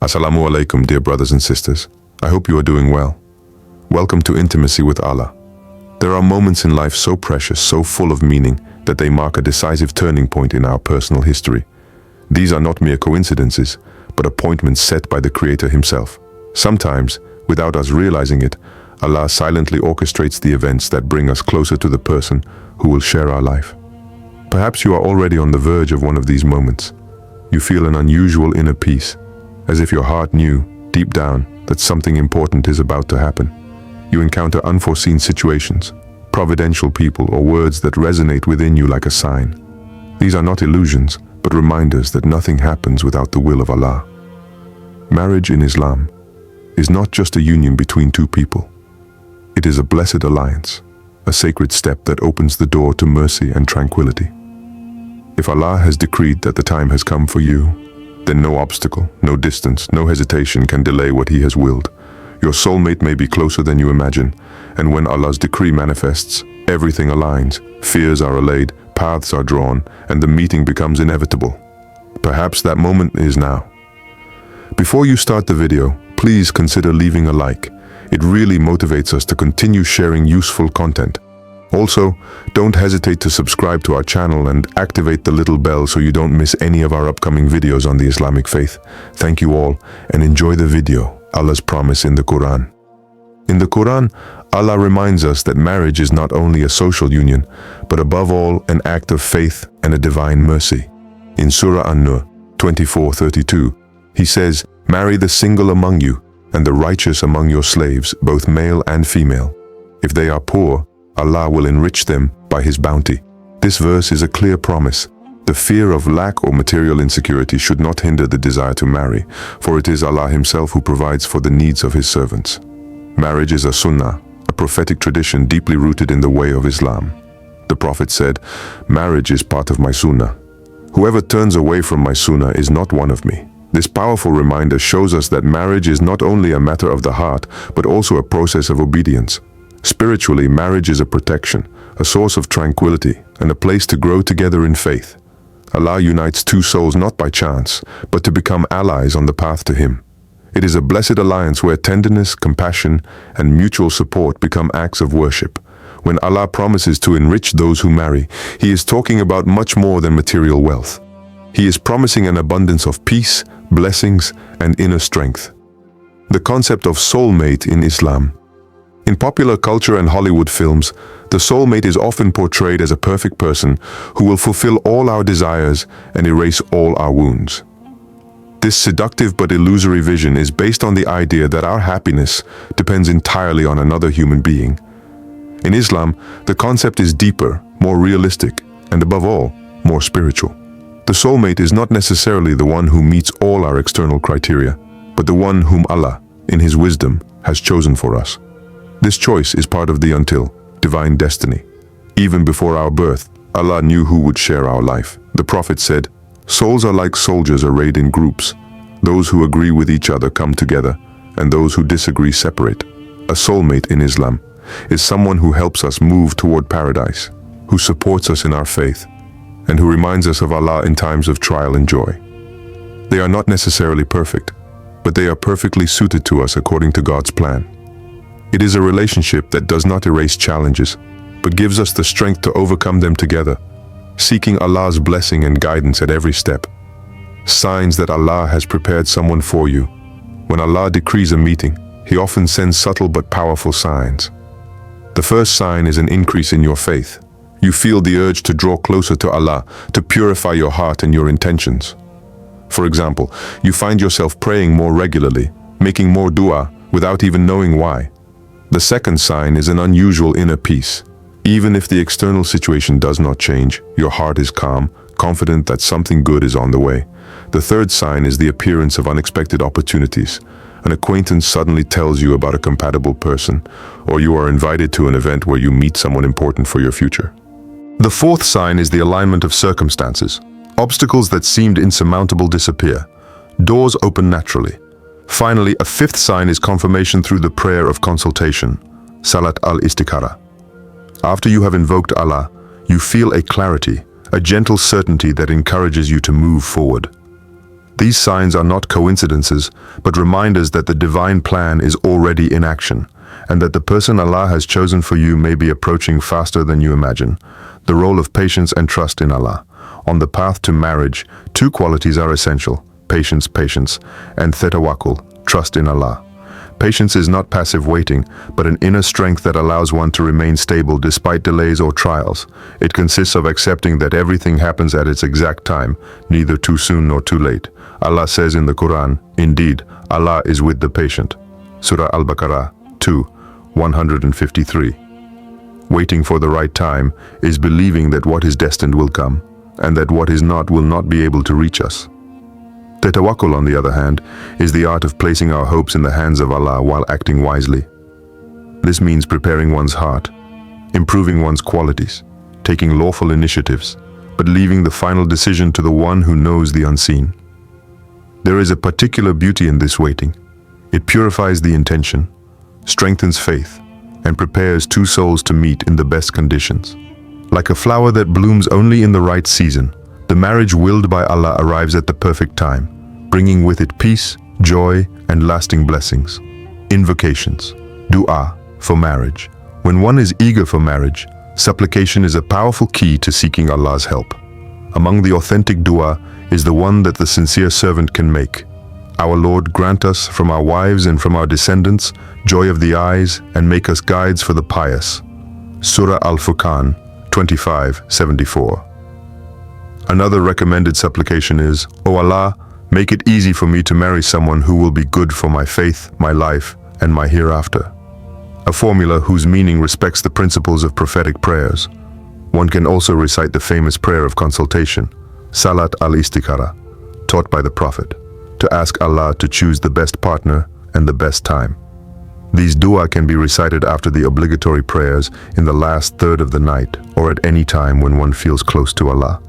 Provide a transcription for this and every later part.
Assalamu alaikum, dear brothers and sisters. I hope you are doing well. Welcome to Intimacy with Allah. There are moments in life so precious, so full of meaning, that they mark a decisive turning point in our personal history. These are not mere coincidences, but appointments set by the Creator Himself. Sometimes, without us realizing it, Allah silently orchestrates the events that bring us closer to the person who will share our life. Perhaps you are already on the verge of one of these moments. You feel an unusual inner peace, as if your heart knew, deep down, that something important is about to happen. You encounter unforeseen situations, providential people, or words that resonate within you like a sign. These are not illusions, but reminders that nothing happens without the will of Allah. Marriage in Islam is not just a union between two people. It is a blessed alliance, a sacred step that opens the door to mercy and tranquility. If Allah has decreed that the time has come for you, then no obstacle, no distance, no hesitation can delay what He has willed. Your soulmate may be closer than you imagine, and when Allah's decree manifests, everything aligns, fears are allayed, paths are drawn, and the meeting becomes inevitable. Perhaps that moment is now. Before you start the video, please consider leaving a like. It really motivates us to continue sharing useful content. Also, don't hesitate to subscribe to our channel and activate the little bell so you don't miss any of our upcoming videos on the Islamic faith. Thank you all, and enjoy the video, Allah's promise in the Qur'an. In the Qur'an, Allah reminds us that marriage is not only a social union, but above all an act of faith and a divine mercy. In Surah An-Nur 24:32, He says, "Marry the single among you, and the righteous among your slaves, both male and female. If they are poor, Allah will enrich them by His bounty." This verse is a clear promise. The fear of lack or material insecurity should not hinder the desire to marry, for it is Allah Himself who provides for the needs of His servants. Marriage is a sunnah, a prophetic tradition deeply rooted in the way of Islam. The Prophet said, "Marriage is part of my sunnah. Whoever turns away from my sunnah is not one of me." This powerful reminder shows us that marriage is not only a matter of the heart, but also a process of obedience. Spiritually, marriage is a protection, a source of tranquility, and a place to grow together in faith. Allah unites two souls not by chance, but to become allies on the path to Him. It is a blessed alliance where tenderness, compassion, and mutual support become acts of worship. When Allah promises to enrich those who marry, He is talking about much more than material wealth. He is promising an abundance of peace, blessings, and inner strength. The concept of soulmate in Islam. In popular culture and Hollywood films, the soulmate is often portrayed as a perfect person who will fulfill all our desires and erase all our wounds. This seductive but illusory vision is based on the idea that our happiness depends entirely on another human being. In Islam, the concept is deeper, more realistic, and above all, more spiritual. The soulmate is not necessarily the one who meets all our external criteria, but the one whom Allah, in His wisdom, has chosen for us. This choice is part of the divine destiny. Even before our birth, Allah knew who would share our life. The Prophet said, "Souls are like soldiers arrayed in groups. Those who agree with each other come together, and those who disagree separate." A soulmate in Islam is someone who helps us move toward paradise, who supports us in our faith, and who reminds us of Allah in times of trial and joy. They are not necessarily perfect, but they are perfectly suited to us according to God's plan. It is a relationship that does not erase challenges, but gives us the strength to overcome them together, seeking Allah's blessing and guidance at every step. Signs that Allah has prepared someone for you. When Allah decrees a meeting, He often sends subtle but powerful signs. The first sign is an increase in your faith. You feel the urge to draw closer to Allah, to purify your heart and your intentions. For example, you find yourself praying more regularly, making more dua, without even knowing why. The second sign is an unusual inner peace. Even if the external situation does not change, your heart is calm, confident that something good is on the way. The third sign is the appearance of unexpected opportunities. An acquaintance suddenly tells you about a compatible person, or you are invited to an event where you meet someone important for your future. The fourth sign is the alignment of circumstances. Obstacles that seemed insurmountable disappear. Doors open naturally. Finally, a fifth sign is confirmation through the prayer of consultation, Salat al-Istikhara. After you have invoked Allah, you feel a clarity, a gentle certainty that encourages you to move forward. These signs are not coincidences, but reminders that the divine plan is already in action, and that the person Allah has chosen for you may be approaching faster than you imagine. The role of patience and trust in Allah. On the path to marriage, two qualities are essential: patience, and tawakkul, trust in Allah. Patience is not passive waiting, but an inner strength that allows one to remain stable despite delays or trials. It consists of accepting that everything happens at its exact time, neither too soon nor too late. Allah says in the Qur'an, "Indeed, Allah is with the patient." Surah Al-Baqarah 2:153. Waiting for the right time is believing that what is destined will come, and that what is not will not be able to reach us. Tawakkul, on the other hand, is the art of placing our hopes in the hands of Allah while acting wisely. This means preparing one's heart, improving one's qualities, taking lawful initiatives, but leaving the final decision to the one who knows the unseen. There is a particular beauty in this waiting. It purifies the intention, strengthens faith, and prepares two souls to meet in the best conditions. Like a flower that blooms only in the right season, the marriage willed by Allah arrives at the perfect time, bringing with it peace, joy, and lasting blessings. Invocations, dua, for marriage. When one is eager for marriage, supplication is a powerful key to seeking Allah's help. Among the authentic dua is the one that the sincere servant can make. Our Lord, grant us from our wives and from our descendants joy of the eyes, and make us guides for the pious. Surah Al-Furqan 25:74. Another recommended supplication is, "O Allah, make it easy for me to marry someone who will be good for my faith, my life, and my hereafter." A formula whose meaning respects the principles of prophetic prayers. One can also recite the famous prayer of consultation, Salat al-Istikhara, taught by the Prophet, to ask Allah to choose the best partner and the best time. These dua can be recited after the obligatory prayers in the last third of the night, or at any time when one feels close to Allah.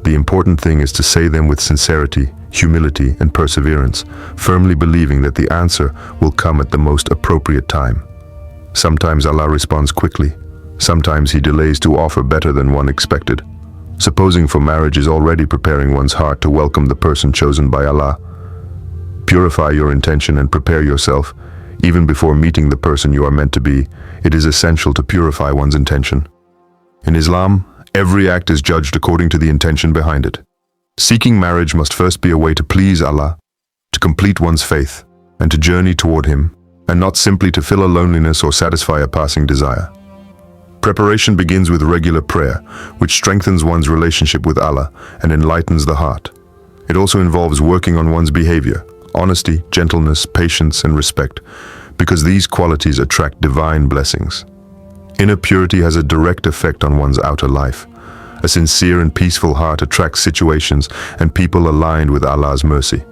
The important thing is to say them with sincerity, humility, and perseverance, firmly believing that the answer will come at the most appropriate time. Sometimes Allah responds quickly, sometimes He delays to offer better than one expected. Supposing for marriage is already preparing one's heart to welcome the person chosen by Allah. Purify your intention and prepare yourself. Even before meeting the person you are meant to be, it is essential to purify one's intention. In Islam, every act is judged according to the intention behind it. Seeking marriage must first be a way to please Allah, to complete one's faith, and to journey toward Him, and not simply to fill a loneliness or satisfy a passing desire. Preparation begins with regular prayer, which strengthens one's relationship with Allah and enlightens the heart. It also involves working on one's behavior, honesty, gentleness, patience, and respect, because these qualities attract divine blessings. Inner purity has a direct effect on one's outer life. A sincere and peaceful heart attracts situations and people aligned with Allah's mercy.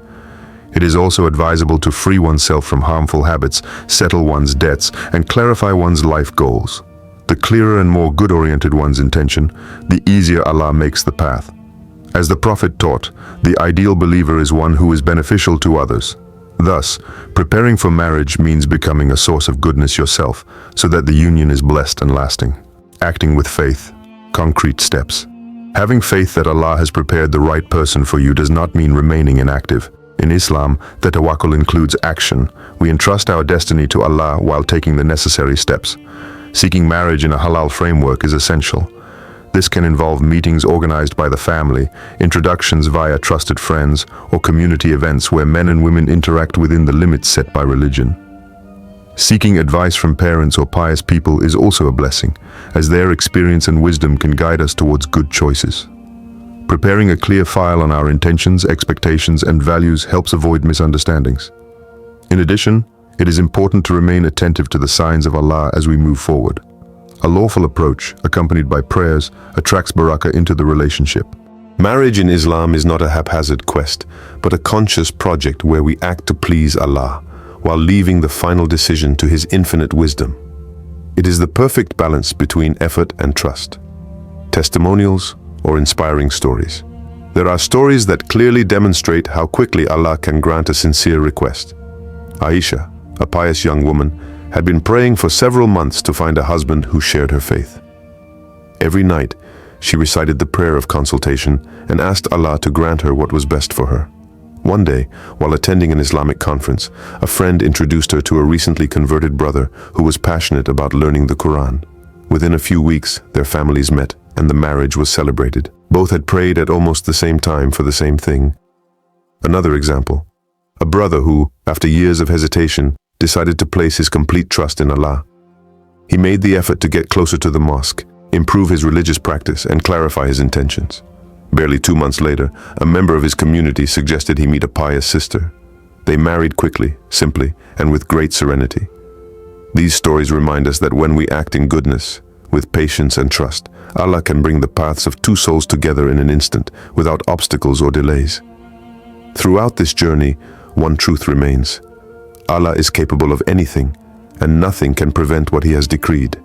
It is also advisable to free oneself from harmful habits, settle one's debts, and clarify one's life goals. The clearer and more good-oriented one's intention, the easier Allah makes the path. As the Prophet taught, the ideal believer is one who is beneficial to others. Thus, preparing for marriage means becoming a source of goodness yourself, so that the union is blessed and lasting. Acting with faith, concrete steps. Having faith that Allah has prepared the right person for you does not mean remaining inactive. In Islam, the tawakkul includes action. We entrust our destiny to Allah while taking the necessary steps. Seeking marriage in a halal framework is essential. This can involve meetings organized by the family, introductions via trusted friends, or community events where men and women interact within the limits set by religion. Seeking advice from parents or pious people is also a blessing, as their experience and wisdom can guide us towards good choices. Preparing a clear file on our intentions, expectations, and values helps avoid misunderstandings. In addition, it is important to remain attentive to the signs of Allah as we move forward. A lawful approach, accompanied by prayers, attracts barakah into the relationship. Marriage in Islam is not a haphazard quest, but a conscious project where we act to please Allah, while leaving the final decision to His infinite wisdom. It is the perfect balance between effort and trust. Testimonials or inspiring stories. There are stories that clearly demonstrate how quickly Allah can grant a sincere request. Aisha, a pious young woman, had been praying for several months to find a husband who shared her faith. Every night, she recited the prayer of consultation and asked Allah to grant her what was best for her. One day, while attending an Islamic conference, a friend introduced her to a recently converted brother who was passionate about learning the Qur'an. Within a few weeks, their families met, and the marriage was celebrated. Both had prayed at almost the same time for the same thing. Another example, a brother who, after years of hesitation, decided to place his complete trust in Allah. He made the effort to get closer to the mosque, improve his religious practice, and clarify his intentions. Barely 2 months later, a member of his community suggested he meet a pious sister. They married quickly, simply, and with great serenity. These stories remind us that when we act in goodness, with patience and trust, Allah can bring the paths of two souls together in an instant, without obstacles or delays. Throughout this journey, one truth remains. Allah is capable of anything, and nothing can prevent what He has decreed.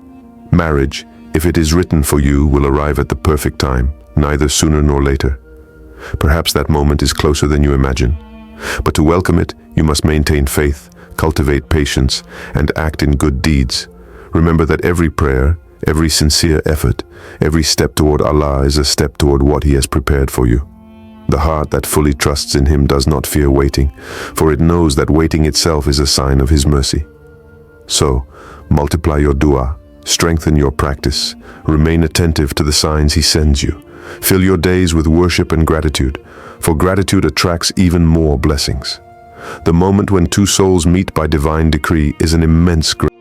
Marriage, if it is written for you, will arrive at the perfect time, neither sooner nor later. Perhaps that moment is closer than you imagine. But to welcome it, you must maintain faith, cultivate patience, and act in good deeds. Remember that every prayer, every sincere effort, every step toward Allah is a step toward what He has prepared for you. The heart that fully trusts in Him does not fear waiting, for it knows that waiting itself is a sign of His mercy. So, multiply your dua, strengthen your practice, remain attentive to the signs He sends you. Fill your days with worship and gratitude, for gratitude attracts even more blessings. The moment when two souls meet by divine decree is an immense grace.